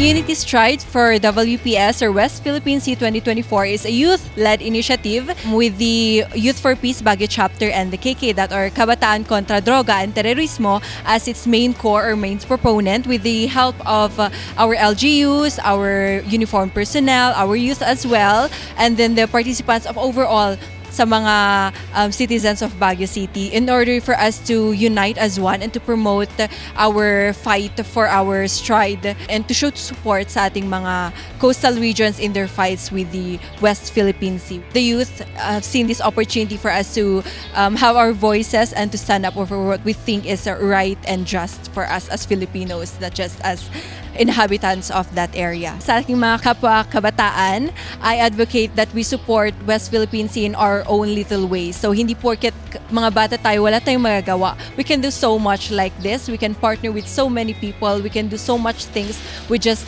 Community Stride for WPS or West Philippine Sea 2024 is a youth-led initiative with the Youth for Peace Baguio chapter and the KK, that are Kabataan Kontra Droga and Terorismo, as its main core or main proponent, with the help of our LGUs, our uniformed personnel, our youth as well, and then the participants of overall sa mga citizens of Baguio City, in order for us to unite as one and to promote our fight for our stride and to show support sa ating mga coastal regions in their fights with the West Philippine Sea. The youth have seen this opportunity for us to have our voices and to stand up for what we think is right and just for us as Filipinos, not just as inhabitants of that area. Sa aking mga kapwa kabataan, I advocate that we support West Philippine Sea in our own little ways. So hindi porket mga bata tayo, wala tayong magagawa. We can do so much like this. We can partner with so many people. We can do so much things with just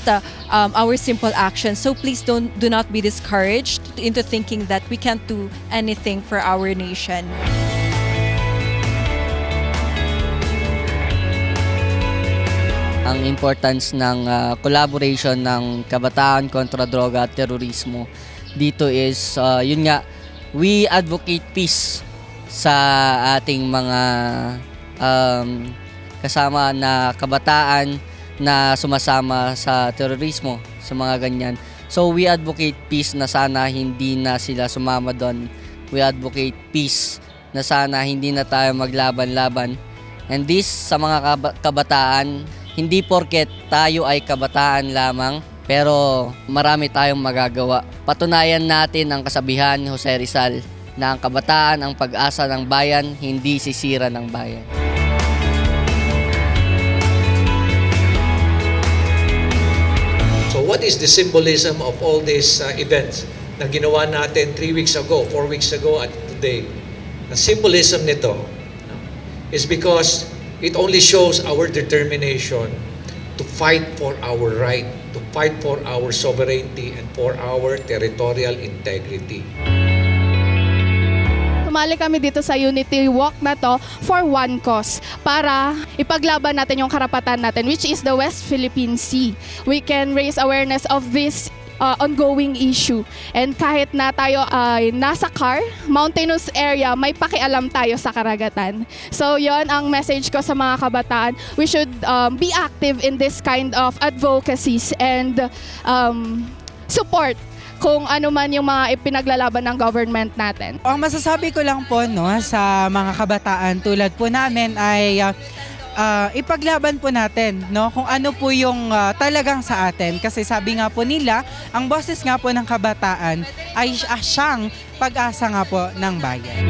our simple actions. So please do not be discouraged into thinking that we can't do anything for our nation. Ang importance ng collaboration ng Kabataan Kontra Droga at Terorismo dito is, yun nga, we advocate peace sa ating mga kasama na kabataan na sumasama sa terorismo, sa mga ganyan. So we advocate peace na sana hindi na sila sumama doon. We advocate peace na sana hindi na tayo maglaban-laban. And this sa mga kabataan, hindi porket tayo ay kabataan lamang, pero marami tayong magagawa. Patunayan natin ang kasabihan ni Jose Rizal na ang kabataan ang pag-asa ng bayan, hindi sisira ng bayan. So what is the symbolism of all these events na ginawa natin 3 weeks ago, 4 weeks ago at today? Ang symbolism nito is because it only shows our determination to fight for our right, to fight for our sovereignty and for our territorial integrity. Tumali kami dito sa Unity Walk na to for one cause, para ipaglaban natin yung karapatan natin, which is the West Philippine Sea. We can raise awareness of this ongoing issue. And kahit na tayo ay nasa mountainous area, may pakialam tayo sa karagatan. So yon ang message ko sa mga kabataan. We should be active in this kind of advocacies and support kung ano man yung mga ipinaglalaban ng government natin. Ang masasabi ko lang po sa mga kabataan tulad po namin ay ipaglaban po natin kung ano po yung talagang sa atin, kasi sabi nga po nila, ang boses nga po ng kabataan ay siyang pag-asa nga po ng bayan.